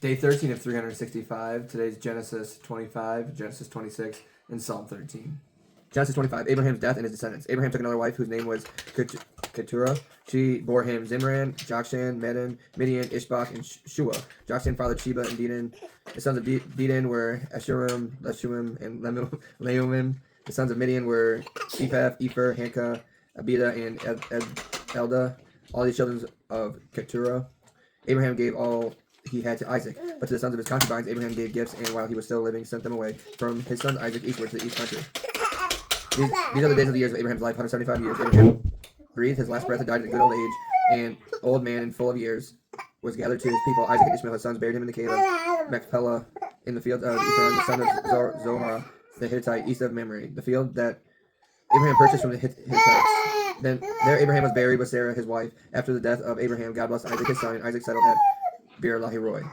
Day 13 of 365. Today's Genesis 25, Genesis 26, and Psalm 13. Genesis 25, Abraham's death and his descendants. Abraham took another wife whose name was Keturah. She bore him Zimran, Jokshan, Medan, Midian, Ishbak, and Shua. Jokshan fathered Sheba and Dedan. The sons of Dedan were Ashurim, Leshuim, and Leumim. The sons of Midian were Ephah, Epher, Hanka, Abida, and Elda. All these children of Keturah. Abraham gave all he had to Isaac, but to the sons of his concubines Abraham gave gifts, and while he was still living sent them away from his son Isaac eastward to the east country. These are the days of the years of Abraham's life, 175 years. Abraham breathed his last breath and died at a good old age, and old man and full of years was gathered to his people. Isaac and Ishmael his sons buried him in the cave of Machpelah in the field of Ephron, the son of Zohar the Hittite, east of Mamre, the field that Abraham purchased from the Hittites. Then there Abraham was buried with Sarah his wife. After the death of Abraham, God blessed Isaac his son, and Isaac settled at Beer Lahai.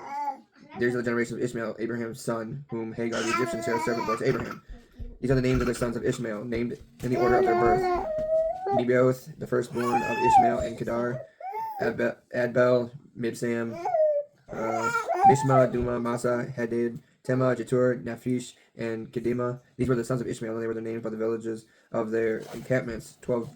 These are the generations of Ishmael, Abraham's son, whom Hagar the Egyptian, Sarah's servant, bore to Abraham. These are the names of the sons of Ishmael, named in the order of their birth. Nebaioth, the firstborn of Ishmael, and Kedar, Adbel, Mibsam, Mishma, Duma, Masa, Hadid, Tema, Jetur, Naphish, and Kedema. These were the sons of Ishmael, and they were the names by the villages of their encampments, 12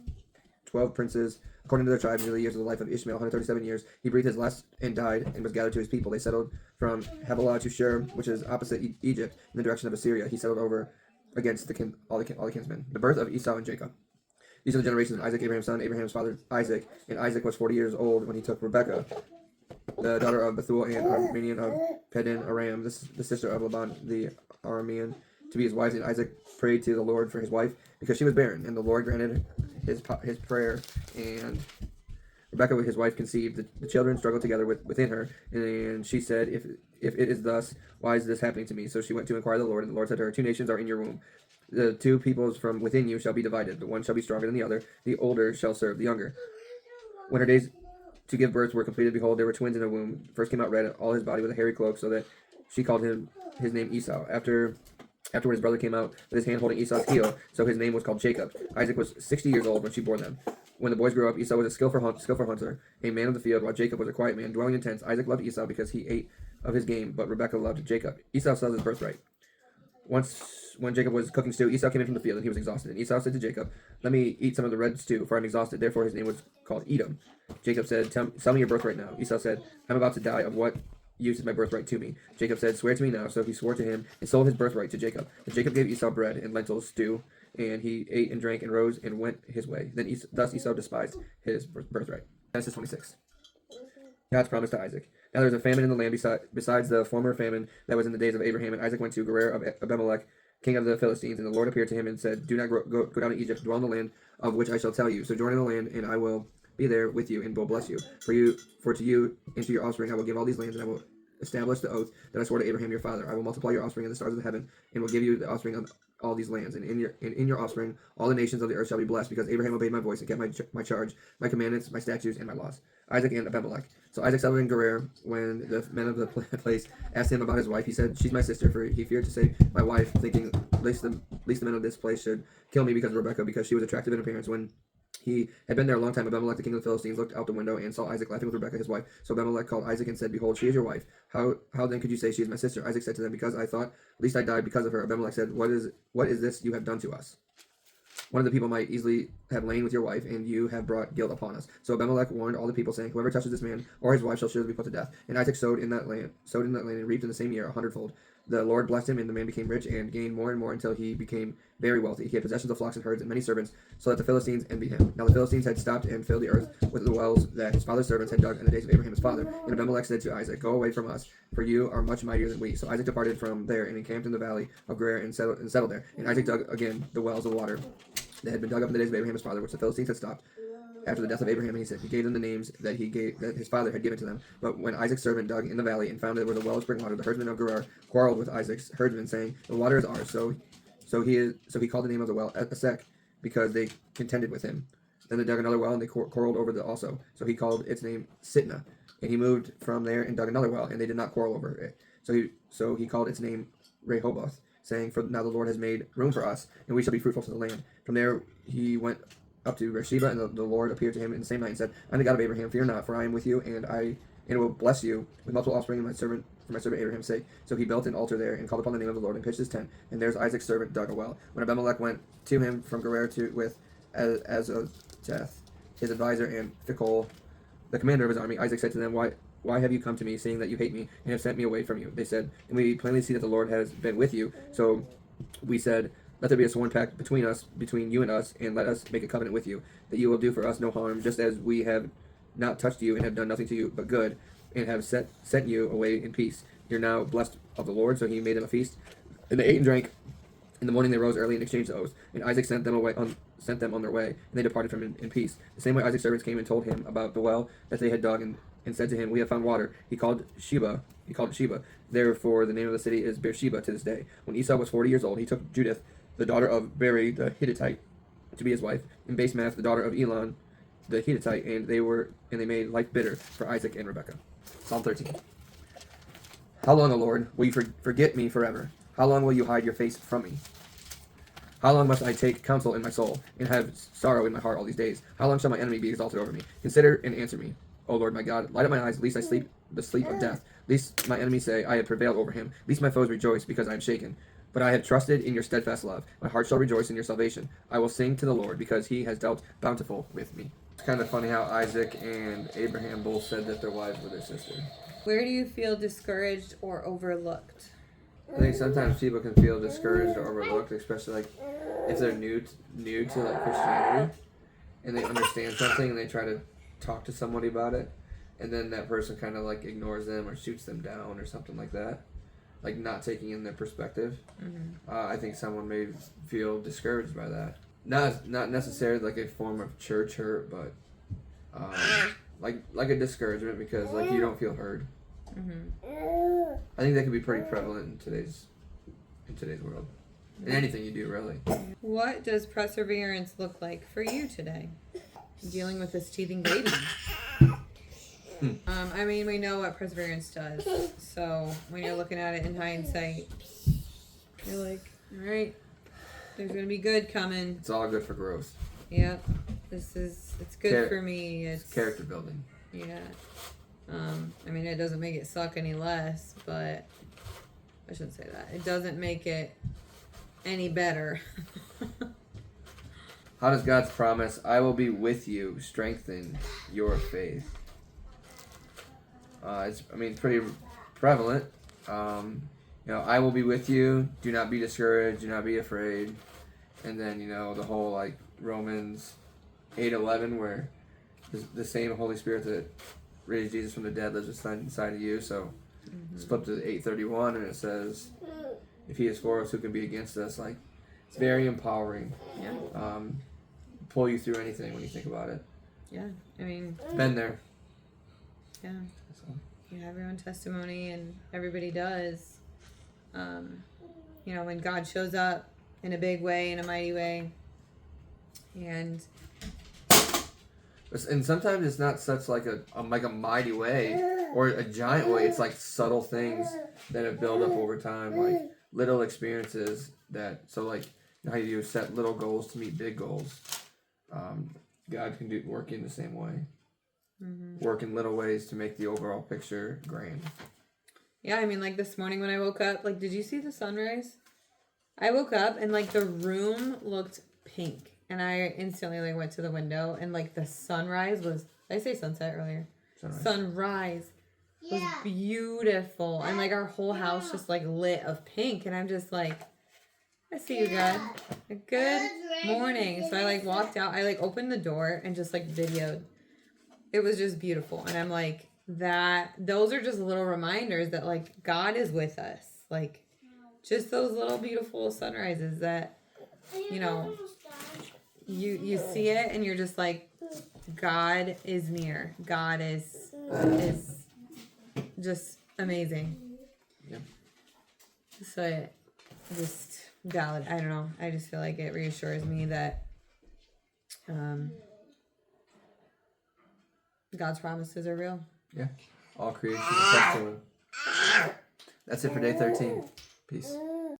princes, according to their tribes. In the years of the life of Ishmael, 137 years. He breathed his last and died, and was gathered to his people. They settled from Havilah to Shur, which is opposite Egypt, in the direction of Assyria. He settled over against all the kinsmen. The birth of Esau and Jacob. These are the generations of Isaac, Abraham's son, Abraham's father Isaac. And Isaac was 40 years old when he took Rebekah, the daughter of Bethuel and Armenian of Padan Aram, the sister of Laban the Aramean, to be his wife. And Isaac prayed to the Lord for his wife, because she was barren, and the Lord granted his prayer. And Rebekah, his wife, conceived. The children struggled together within her, and she said, if it is thus, why is this happening to me? So she went to inquire of the Lord, and the Lord said to her, 2 nations are in your womb. The 2 peoples from within you shall be divided. The one shall be stronger than the other. The older shall serve the younger. When her days to give birth were completed, behold, there were twins in her womb. First came out red, all his body with a hairy cloak, so that she called his name Esau. Afterward his brother came out with his hand holding Esau's heel, so his name was called Jacob. Isaac was 60 years old when she bore them. When the boys grew up, Esau was a skillful hunter, a man of the field, while Jacob was a quiet man, dwelling in tents. Isaac loved Esau because he ate of his game, but Rebekah loved Jacob. Esau sells his birthright. Once, when Jacob was cooking stew, Esau came in from the field, and he was exhausted. And Esau said to Jacob, let me eat some of the red stew, for I am exhausted. Therefore his name was called Edom. Jacob said, sell me your birthright now. Esau said, I am about to die. Of what use is my birthright to me? Jacob said, swear to me now. So he swore to him, and sold his birthright to Jacob. And Jacob gave Esau bread and lentils stew, and he ate and drank and rose and went his way. Then thus Esau despised his birthright. Genesis 26. God's promise to Isaac. Now there was a famine in the land besides the former famine that was in the days of Abraham. And Isaac went to Gerar of Abimelech, king of the Philistines. And the Lord appeared to him and said, do not go down to Egypt, dwell in the land of which I shall tell you. Sojourn in the land, and I will be there with you, and will bless you. For to you and to your offspring I will give all these lands, and I will establish the oath that I swore to Abraham your father. I will multiply your offspring in the stars of the heaven, and will give you the offspring of all these lands. And in your offspring all the nations of the earth shall be blessed, because Abraham obeyed my voice and kept my charge, my commandments, my statutes, and my laws. Isaac and Abimelech. So Isaac settled in Gerar. When the men of the place asked him about his wife, he said, she's my sister, for he feared to say my wife, thinking least the men of this place should kill me because of Rebekah, because she was attractive in appearance. When he had been there a long time, Abimelech, the king of the Philistines, looked out the window and saw Isaac laughing with Rebekah, his wife. So Abimelech called Isaac and said, behold, she is your wife. How then could you say she is my sister? Isaac said to them, because I thought, least I died because of her. Abimelech said, what is this you have done to us? One of the people might easily have lain with your wife, and you have brought guilt upon us. So Abimelech warned all the people, saying, whoever touches this man or his wife shall surely be put to death. And Isaac sowed in that land, and reaped in the same year 100-fold. The Lord blessed him, and the man became rich and gained more and more until he became very wealthy. He had possessions of flocks and herds and many servants, so that the Philistines envied him. Now the Philistines had stopped and filled the earth with the wells that his father's servants had dug in the days of Abraham his father. And Abimelech said to Isaac, go away from us, for you are much mightier than we. So Isaac departed from there and encamped in the valley of Gerar and settled there. And Isaac dug again the wells of water that had been dug up in the days of Abraham his father, which the Philistines had stopped after the death of Abraham. And he gave them the names that his father had given to them. But when Isaac's servant dug in the valley and found it where the well of spring water, the herdsmen of Gerar quarreled with Isaac's herdsmen, saying, the water is ours. So he called the name of the well Esek, because they contended with him. Then they dug another well, and they quarreled over it also. So he called its name Sitnah. And he moved from there and dug another well, and they did not quarrel over it. So he called its name Rehoboth, saying, for now the Lord has made room for us, and we shall be fruitful to the land. From there he went up to Beersheba, and the Lord appeared to him in the same night and said, I am the God of Abraham, fear not, for I am with you, and I will bless you with multiple offspring, and my servant for my servant Abraham's sake. So he built an altar there and called upon the name of the Lord and pitched his tent. And there's Isaac's servant dug a well. When Abimelech went to him from Gerar with Azoteth, his advisor, and Phicol, the commander of his army, Isaac said to them, Why have you come to me, seeing that you hate me and have sent me away from you? They said, and we plainly see that the Lord has been with you. So we said, let there be a sworn pact between you and us, and let us make a covenant with you, that you will do for us no harm, just as we have not touched you and have done nothing to you but good, and have sent you away in peace. You're now blessed of the Lord. So he made them a feast, and they ate and drank. In the morning they rose early and exchanged the oaths, and Isaac sent them on their way, and they departed from him in peace. The same way Isaac's servants came and told him about the well that they had dug, and said to him, We have found water. He called it Sheba. Therefore the name of the city is Beersheba to this day. When Esau was 40 years old, he took Judith, the daughter of Beri the Hittite, to be his wife, and Basemath, the daughter of Elon the Hittite, and they made life bitter for Isaac and Rebekah. Psalm 13. How long, O Lord, will you forget me forever? How long will you hide your face from me? How long must I take counsel in my soul, and have sorrow in my heart all these days? How long shall my enemy be exalted over me? Consider and answer me, O Lord my God. Light up my eyes, lest I sleep the sleep of death. Lest my enemies say, I have prevailed over him. Lest my foes rejoice, because I am shaken. But I have trusted in your steadfast love. My heart shall rejoice in your salvation. I will sing to the Lord, because he has dealt bountiful with me. It's kind of funny how Isaac and Abraham both said that their wives were their sister. Where do you feel discouraged or overlooked? I think sometimes people can feel discouraged or overlooked, especially like if they're new to like Christianity, and they understand something and they try to talk to somebody about it, and then that person kind of like ignores them or shoots them down or something like that, like not taking in their perspective. I think someone may feel discouraged by that. Not necessarily like a form of church hurt, but like a discouragement because like you don't feel heard. I think that could be pretty prevalent in today's world. In anything you do, really. What does perseverance look like for you today? Dealing with this teething baby. I mean, we know what perseverance does. So when you're looking at it in hindsight, you're like, all right, there's gonna be good coming. It's all good for growth. Yep, it's good for me. It's character building. Yeah. I mean, it doesn't make it suck any less, but I shouldn't say that. It doesn't make it any better. How does God's promise, I will be with you, strengthen your faith? It's pretty prevalent. I will be with you. Do not be discouraged. Do not be afraid. And then, the whole like Romans 8:11, where the same Holy Spirit that raised Jesus from the dead lives inside of you. So it's flipped to 8:31, and it says, if he is for us, who can be against us? Like, it's very empowering. Yeah. Pull you through anything when you think about it. Yeah. I mean, been there. Yeah. So. You have your own testimony, and everybody does. When God shows up in a big way, in a mighty way, and sometimes it's not such like a mighty way or a giant way. It's like subtle things that have built up over time, like little experiences how you set little goals to meet big goals. God can work in the same way. Work in little ways to make the overall picture grand. Yeah, I mean, like this morning when I woke up, like, did you see the sunrise? I woke up and like the room looked pink, and I instantly went to the window, and like the sunrise was, did I say sunset earlier? Sunrise was beautiful, and like our whole house just like lit of pink, and I'm just like, I see you, God. Good morning. So I like walked out, I like opened the door and just like videoed. It was just beautiful, and I'm like, those are just little reminders that like God is with us, like just those little beautiful sunrises that you see it and you're just like, God is near. God is just amazing. Yeah. So I don't know. I just feel like it reassures me that God's promises are real. Yeah. All creation is attached to him. That's it for day 13. Peace.